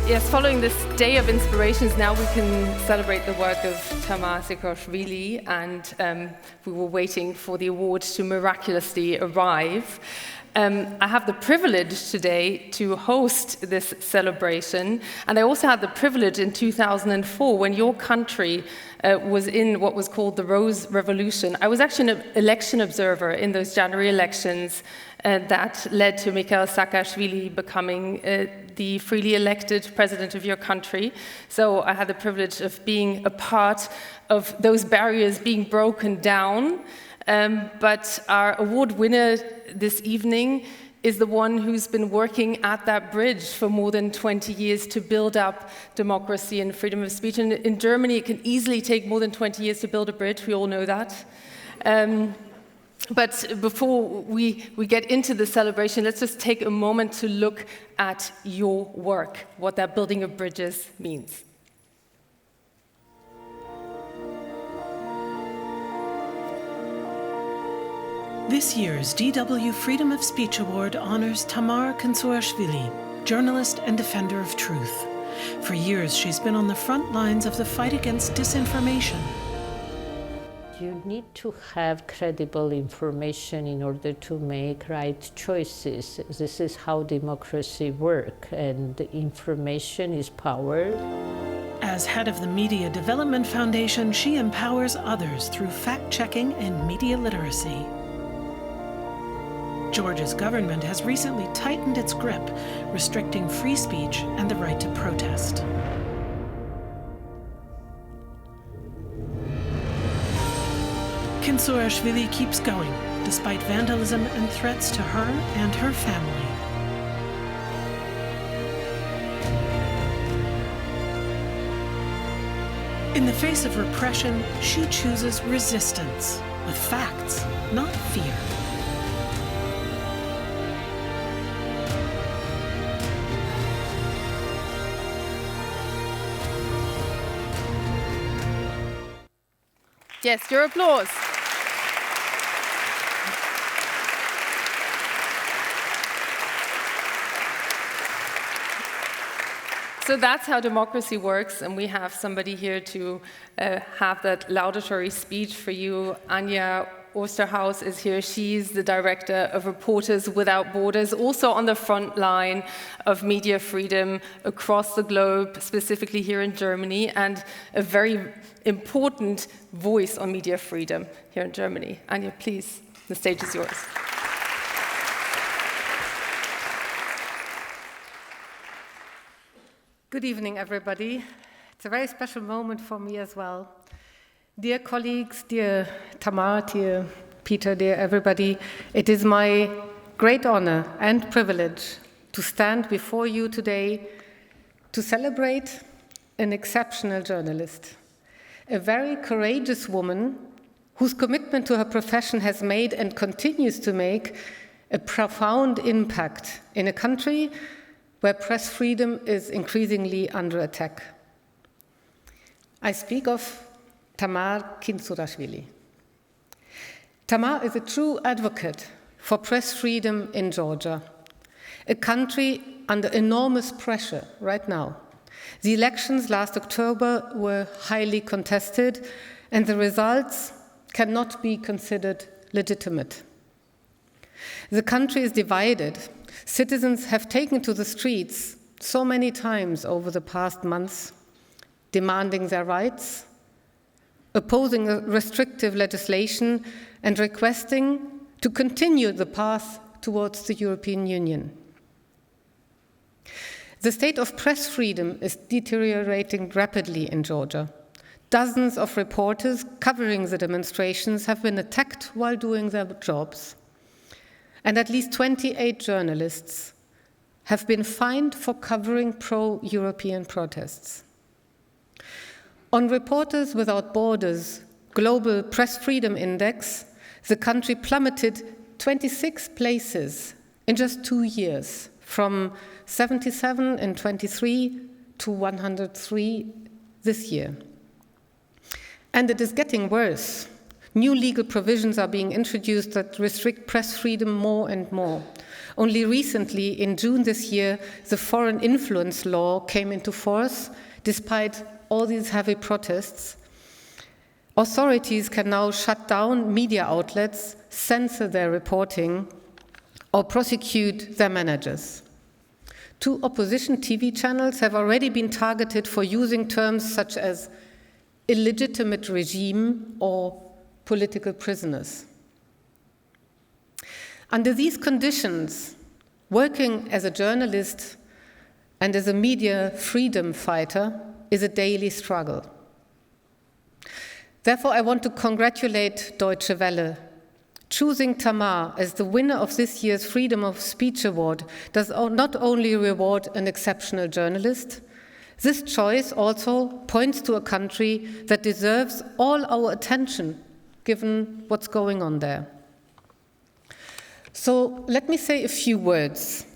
Yes, following this day of inspirations, now we can celebrate the work of Tamar Kintsurashvili, and we were waiting for the award to miraculously arrive. I have the privilege today to host this celebration, and I also had the privilege in 2004 when your country was in what was called the Rose Revolution. I was actually an election observer in those January elections that led to Mikhail Saakashvili becoming the freely elected president of your country. So I had the privilege of being a part of those barriers being broken down. But our award winner this evening is the one who's been working at that bridge for more than 20 years to build up democracy and freedom of speech. And in Germany, it can easily take more than 20 years to build a bridge. We all know that. But before we get into the celebration, let's just take a moment to look at your work, what that building of bridges means. This year's DW Freedom of Speech Award honors Tamar Kintsurashvili, journalist and defender of truth. For years, she's been on the front lines of the fight against disinformation. You need to have credible information in order to make right choices. This is how democracy works, and information is power. As head of the Media Development Foundation, she empowers others through fact-checking and media literacy. Georgia's government has recently tightened its grip, restricting free speech and the right to protest. Kintsurashvili keeps going, despite vandalism and threats to her and her family. In the face of repression, she chooses resistance, with facts, not fear. Yes, your applause. So that's how democracy works, and we have somebody here to have that laudatory speech for you. Anja Osterhaus is here. She's the director of Reporters Without Borders, also on the front line of media freedom across the globe, specifically here in Germany, and a very important voice on media freedom here in Germany. Anja, please, the stage is yours. Good evening, everybody. It's a very special moment for me as well. Dear colleagues, dear Tamar, dear Peter, dear everybody, it is my great honor and privilege to stand before you today to celebrate an exceptional journalist, a very courageous woman whose commitment to her profession has made and continues to make a profound impact in a country where press freedom is increasingly under attack. I speak of Tamar Kintsurashvili. Tamar is a true advocate for press freedom in Georgia, a country under enormous pressure right now. The elections last October were highly contested, and the results cannot be considered legitimate. The country is divided. Citizens have taken to the streets so many times over the past months, demanding their rights, opposing restrictive legislation, and requesting to continue the path towards the European Union. The state of press freedom is deteriorating rapidly in Georgia. Dozens of reporters covering the demonstrations have been attacked while doing their jobs. And at least 28 journalists have been fined for covering pro-European protests. On Reporters Without Borders' Global Press Freedom Index, the country plummeted 26 places in just 2 years, from 77 in 23 to 103 this year. And it is getting worse. New legal provisions are being introduced that restrict press freedom more and more. Only recently, in June this year, the foreign influence law came into force. Despite all these heavy protests, authorities can now shut down media outlets, censor their reporting, or prosecute their managers. 2 opposition TV channels have already been targeted for using terms such as illegitimate regime or political prisoners. Under these conditions, working as a journalist and as a media freedom fighter is a daily struggle. Therefore, I want to congratulate Deutsche Welle. Choosing Tamar as the winner of this year's Freedom of Speech Award does not only reward an exceptional journalist, this choice also points to a country that deserves all our attention, given what's going on there. So let me say a few words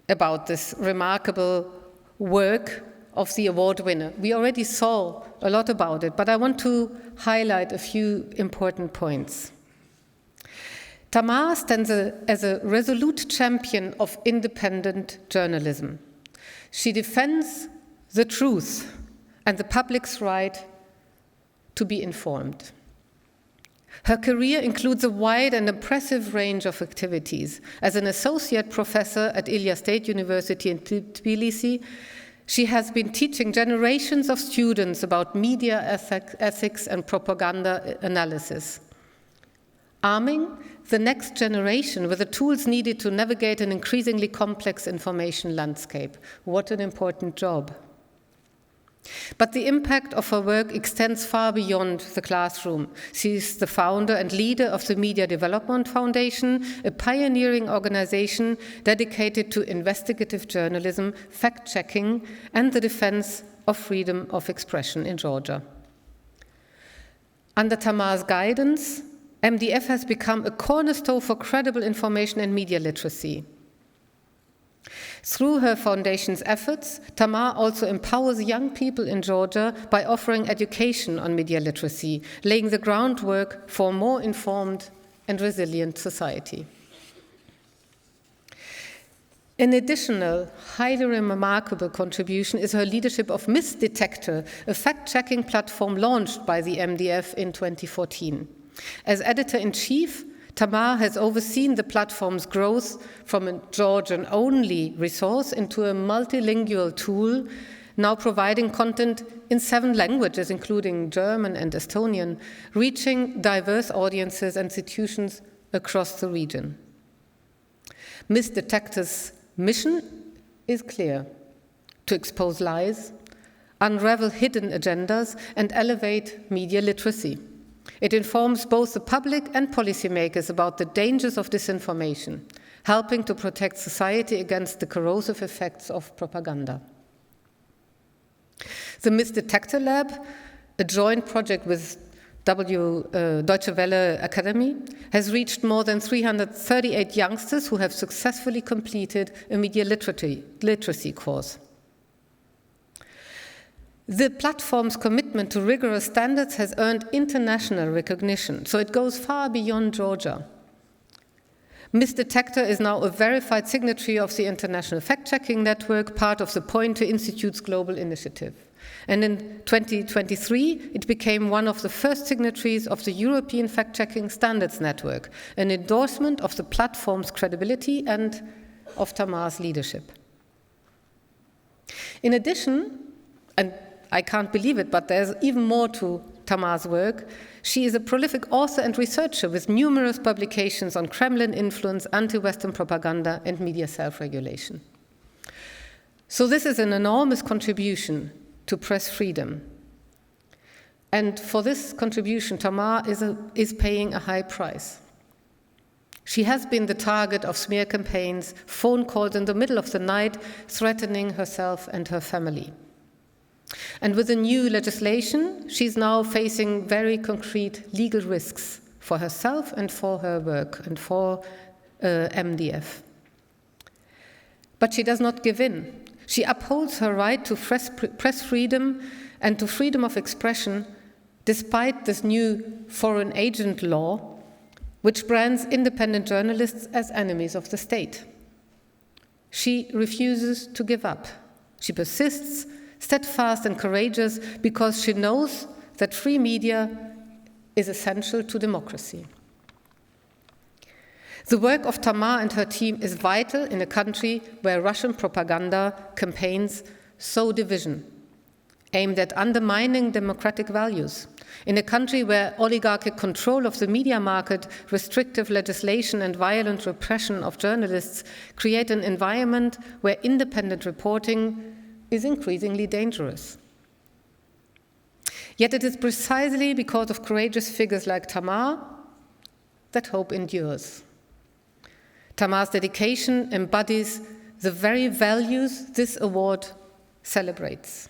about this remarkable work of the award winner. We already saw a lot about it, but I want to highlight a few important points. Tamar stands as a resolute champion of independent journalism. She defends the truth and the public's right to be informed. Her career includes a wide and impressive range of activities. As an associate professor at Ilia State University in Tbilisi, she has been teaching generations of students about media ethics and propaganda analysis, arming the next generation with the tools needed to navigate an increasingly complex information landscape. What an important job. But the impact of her work extends far beyond the classroom. She is the founder and leader of the Media Development Foundation, a pioneering organization dedicated to investigative journalism, fact-checking, and the defense of freedom of expression in Georgia. Under Tamar's guidance, MDF has become a cornerstone for credible information and media literacy. Through her foundation's efforts, Tamar also empowers young people in Georgia by offering education on media literacy, laying the groundwork for a more informed and resilient society. An additional, highly remarkable contribution is her leadership of Miss Detector, a fact-checking platform launched by the MDF in 2014. As editor-in-chief, Tamar has overseen the platform's growth from a Georgian-only resource into a multilingual tool, now providing content in 7 languages, including German and Estonian, reaching diverse audiences and institutions across the region. Miss Detector's mission is clear: to expose lies, unravel hidden agendas, and elevate media literacy. It informs both the public and policymakers about the dangers of disinformation, helping to protect society against the corrosive effects of propaganda. The Miss Detector Lab, a joint project with Deutsche Welle Academy, has reached more than 338 youngsters who have successfully completed a media literacy course. The platform's commitment to rigorous standards has earned international recognition, so it goes far beyond Georgia. Miss Detector is now a verified signatory of the International Fact-Checking Network, part of the Pointer Institute's global initiative. And in 2023, it became one of the first signatories of the European Fact-Checking Standards Network, an endorsement of the platform's credibility and of Tamar's leadership. In addition, and I can't believe it, but there's even more to Tamar's work. She is a prolific author and researcher with numerous publications on Kremlin influence, anti-Western propaganda, and media self-regulation. So this is an enormous contribution to press freedom. And for this contribution, Tamar is paying a high price. She has been the target of smear campaigns, phone calls in the middle of the night, threatening herself and her family. And with the new legislation, she's now facing very concrete legal risks for herself and for her work and for MDF. But she does not give in. She upholds her right to press freedom and to freedom of expression despite this new foreign agent law which brands independent journalists as enemies of the state. She refuses to give up. She persists, steadfast and courageous, because she knows that free media is essential to democracy. The work of Tamar and her team is vital in a country where Russian propaganda campaigns sow division, aimed at undermining democratic values. In a country where oligarchic control of the media market, restrictive legislation and violent repression of journalists create an environment where independent reporting is increasingly dangerous. Yet it is precisely because of courageous figures like Tamar that hope endures. Tamar's dedication embodies the very values this award celebrates: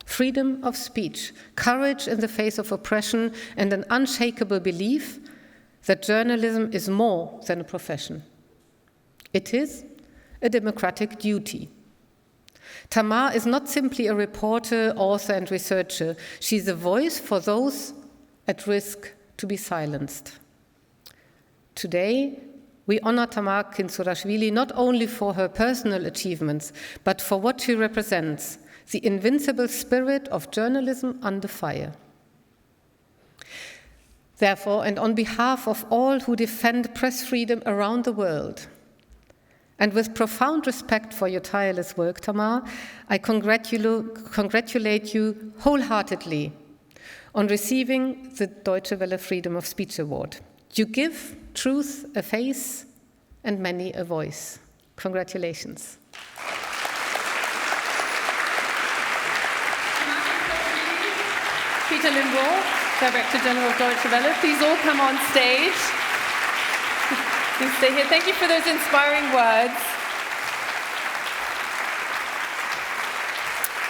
freedom of speech, courage in the face of oppression, and an unshakable belief that journalism is more than a profession. It is a democratic duty. Tamar is not simply a reporter, author, and researcher. She's a voice for those at risk to be silenced. Today, we honor Tamar Kintsurashvili not only for her personal achievements, but for what she represents: the invincible spirit of journalism under fire. Therefore, and on behalf of all who defend press freedom around the world, and with profound respect for your tireless work, Tamar, I congratulate you wholeheartedly on receiving the Deutsche Welle Freedom of Speech Award. You give truth a face and many a voice. Congratulations. Peter Limbaugh, Director General of Deutsche Welle, please all come on stage. Please stay here. Thank you for those inspiring words.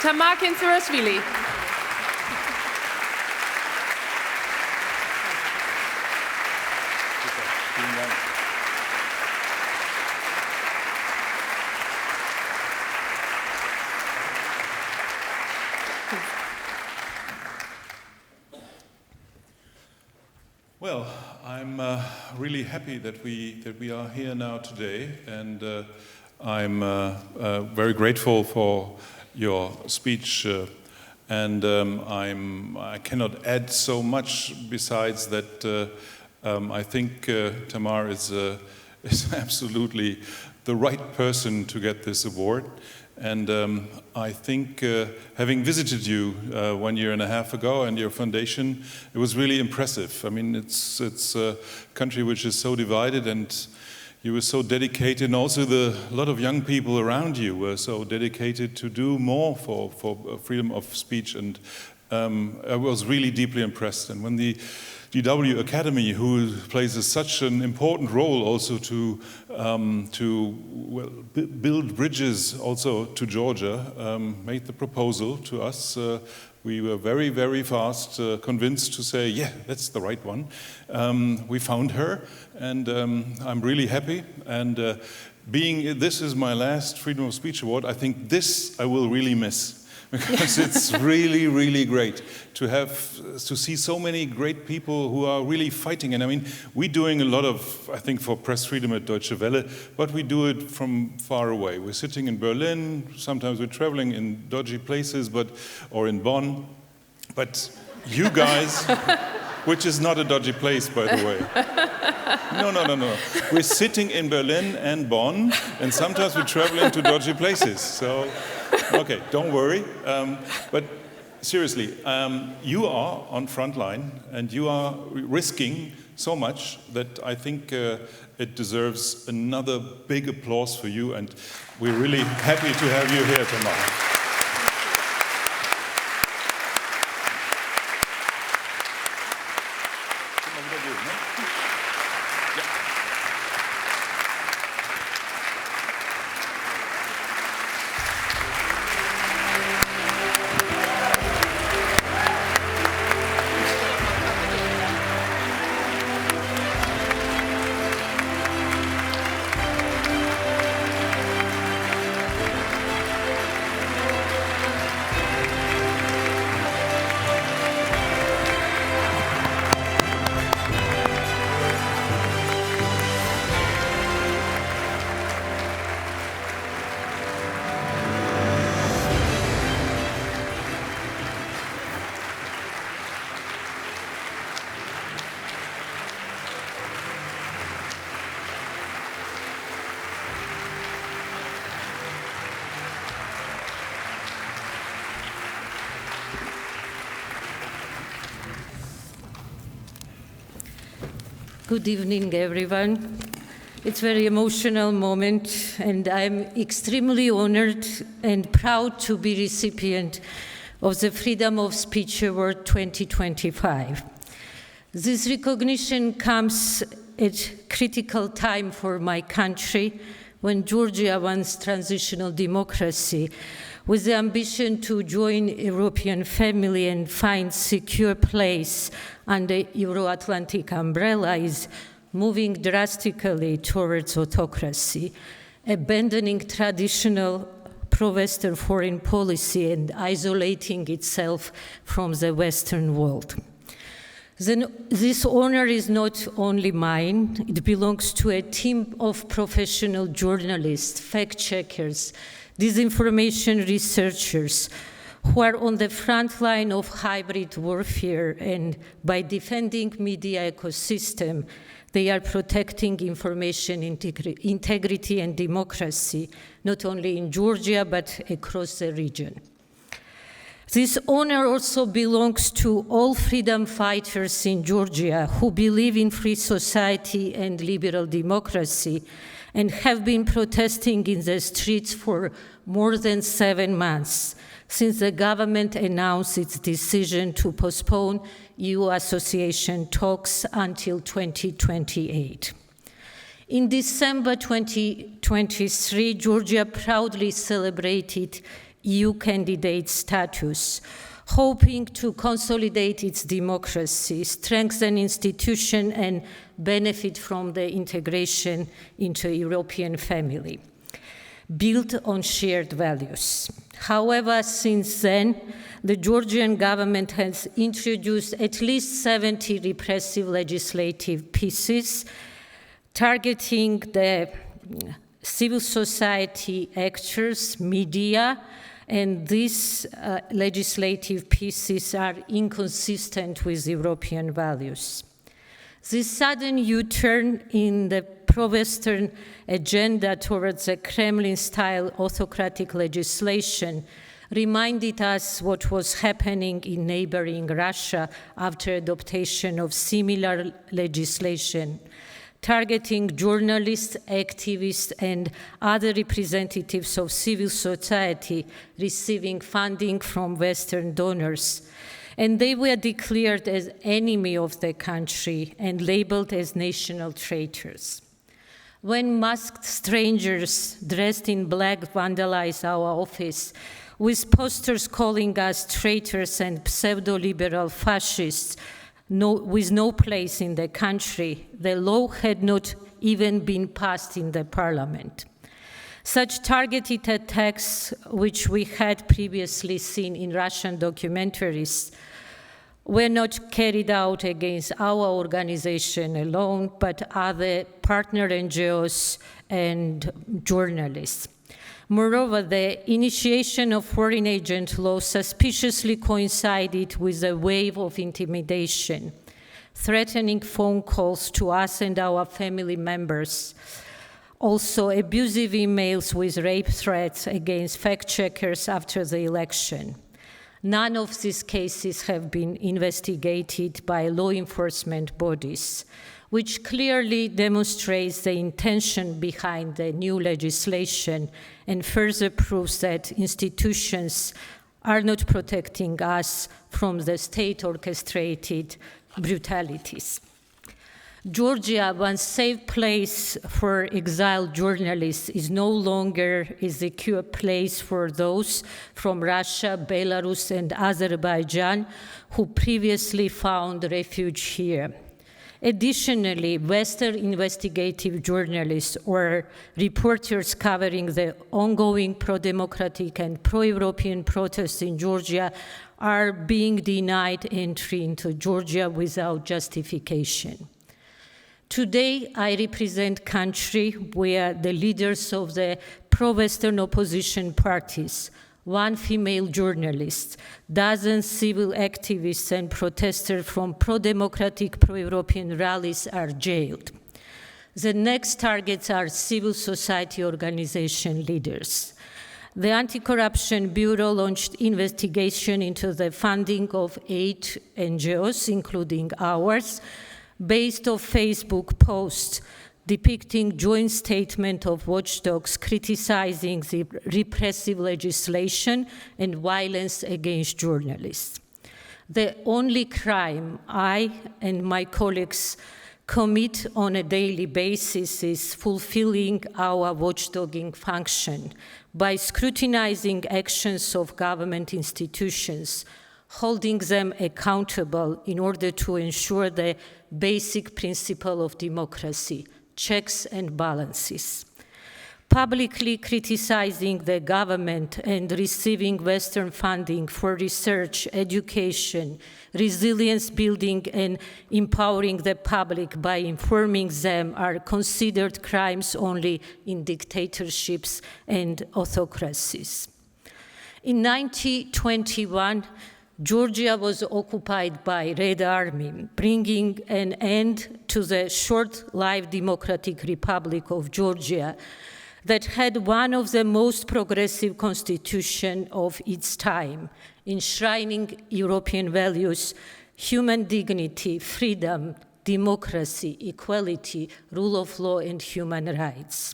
Tamar Kintsurashvili. Well, I'm really happy that we are here now today, and I'm very grateful for your speech, and I cannot add so much besides that. I think Tamar is absolutely the right person to get this award. And I think having visited you 1.5 years ago and your foundation, it was really impressive. I mean, it's a country which is so divided, and you were so dedicated, and also a lot of young people around you were so dedicated to do more for freedom of speech, and I was really deeply impressed. And when the DW Academy, who plays such an important role also to build bridges also to Georgia, made the proposal to us, we were very, very fast convinced to say, yeah, that's the right one. We found her, and I'm really happy. And this is my last Freedom of Speech Award, I think this I will really miss. Because it's really, really great to see so many great people who are really fighting. And I mean, we're doing a lot of, I think, for press freedom at Deutsche Welle, but we do it from far away. We're sitting in Berlin, sometimes we're traveling in dodgy places, or in Bonn. But you guys, which is not a dodgy place, by the way. No. We're sitting in Berlin and Bonn, and sometimes we're traveling to dodgy places. So, okay, don't worry. But seriously, you are on front line, and you are risking so much that I think it deserves another big applause for you, and we're really happy to have you here tomorrow. Good evening, everyone. It's a very emotional moment, and I'm extremely honored and proud to be recipient of the Freedom of Speech Award 2025. This recognition comes at a critical time for my country, when Georgia wants transitional democracy, with the ambition to join European family and find secure place under Euro-Atlantic umbrella, is moving drastically towards autocracy, abandoning traditional pro-Western foreign policy and isolating itself from the Western world. Then this honor is not only mine, it belongs to a team of professional journalists, fact-checkers, disinformation researchers who are on the front line of hybrid warfare, and by defending media ecosystem, they are protecting information integrity and democracy, not only in Georgia, but across the region. This honor also belongs to all freedom fighters in Georgia who believe in free society and liberal democracy and have been protesting in the streets for more than 7 months since the government announced its decision to postpone EU association talks until 2028. In December 2023, Georgia proudly celebrated EU candidate status, hoping to consolidate its democracy, strengthen institutions, and benefit from the integration into European family, built on shared values. However, since then, the Georgian government has introduced at least 70 repressive legislative pieces targeting the civil society actors, media, and these legislative pieces are inconsistent with European values. This sudden U-turn in the pro-Western agenda towards a Kremlin-style autocratic legislation reminded us what was happening in neighboring Russia after adoption of similar legislation, targeting journalists, activists, and other representatives of civil society receiving funding from Western donors. And they were declared as enemy of the country and labeled as national traitors. When masked strangers dressed in black vandalized our office with posters calling us traitors and pseudo-liberal fascists, with no place in the country, the law had not even been passed in the parliament. Such targeted attacks, which we had previously seen in Russian documentaries, were not carried out against our organization alone, but other partner NGOs and journalists. Moreover, the initiation of foreign agent law suspiciously coincided with a wave of intimidation, threatening phone calls to us and our family members. Also, abusive emails with rape threats against fact-checkers after the election. None of these cases have been investigated by law enforcement bodies, which clearly demonstrates the intention behind the new legislation and further proves that institutions are not protecting us from the state-orchestrated brutalities. Georgia, once safe place for exiled journalists, is no longer a secure place for those from Russia, Belarus, and Azerbaijan who previously found refuge here. Additionally, Western investigative journalists or reporters covering the ongoing pro-democratic and pro-European protests in Georgia are being denied entry into Georgia without justification. Today, I represent a country where the leaders of the pro-Western opposition parties, one female journalist, dozens civil activists and protesters from pro-democratic, pro-European rallies are jailed. The next targets are civil society organization leaders. The Anti-Corruption Bureau launched investigation into the funding of 8 NGOs, including ours, based on Facebook posts depicting joint statement of watchdogs criticizing the repressive legislation and violence against journalists. The only crime I and my colleagues commit on a daily basis is fulfilling our watchdogging function by scrutinizing actions of government institutions, holding them accountable in order to ensure the basic principle of democracy, checks and balances. Publicly criticizing the government and receiving Western funding for research, education, resilience building, and empowering the public by informing them are considered crimes only in dictatorships and autocracies. In 1921, Georgia was occupied by Red Army, bringing an end to the short-lived Democratic Republic of Georgia that had one of the most progressive constitutions of its time, enshrining European values, human dignity, freedom, democracy, equality, rule of law, and human rights.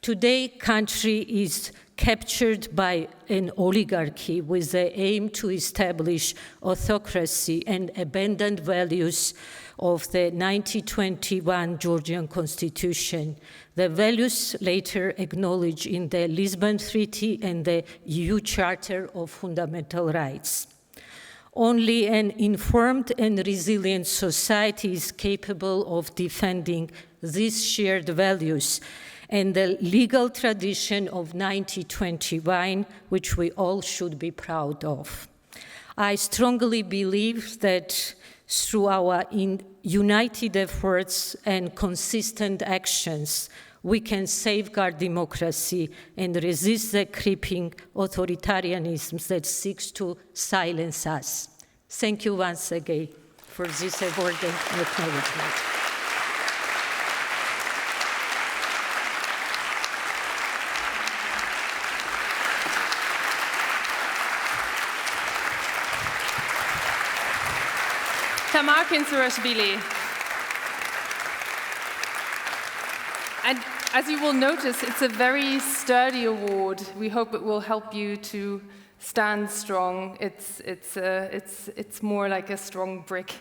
Today, country is captured by an oligarchy with the aim to establish autocracy and abandon values of the 1921 Georgian Constitution, the values later acknowledged in the Lisbon Treaty and the EU Charter of Fundamental Rights. Only an informed and resilient society is capable of defending these shared values and the legal tradition of 1921, which we all should be proud of. I strongly believe that through our united efforts and consistent actions, we can safeguard democracy and resist the creeping authoritarianism that seeks to silence us. Thank you once again for this award and acknowledgement. Tamar Kintsurashvili. And as you will notice, it's a very sturdy award. We hope it will help you to stand strong. It's more like a strong brick,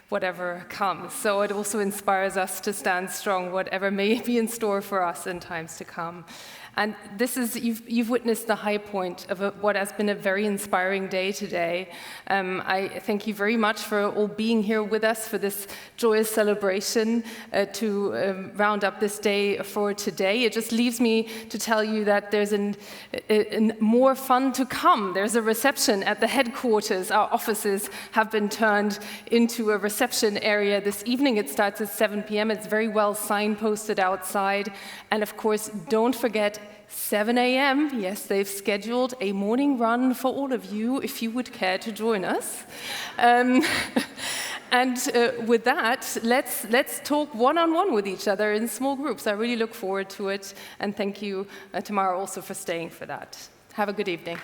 whatever comes. So it also inspires us to stand strong, whatever may be in store for us in times to come. And this is, you've witnessed the high point of what has been a very inspiring day today. I thank you very much for all being here with us for this joyous celebration to round up this day for today. It just leaves me to tell you that there's more fun to come. There's a reception at the headquarters. Our offices have been turned into a reception area this evening. It starts at 7 p.m. It's very well signposted outside. And of course, don't forget, 7 a.m., yes, they've scheduled a morning run for all of you, if you would care to join us. And with that, let's talk one-on-one with each other in small groups. I really look forward to it, and thank you, Tamara, also for staying for that. Have a good evening.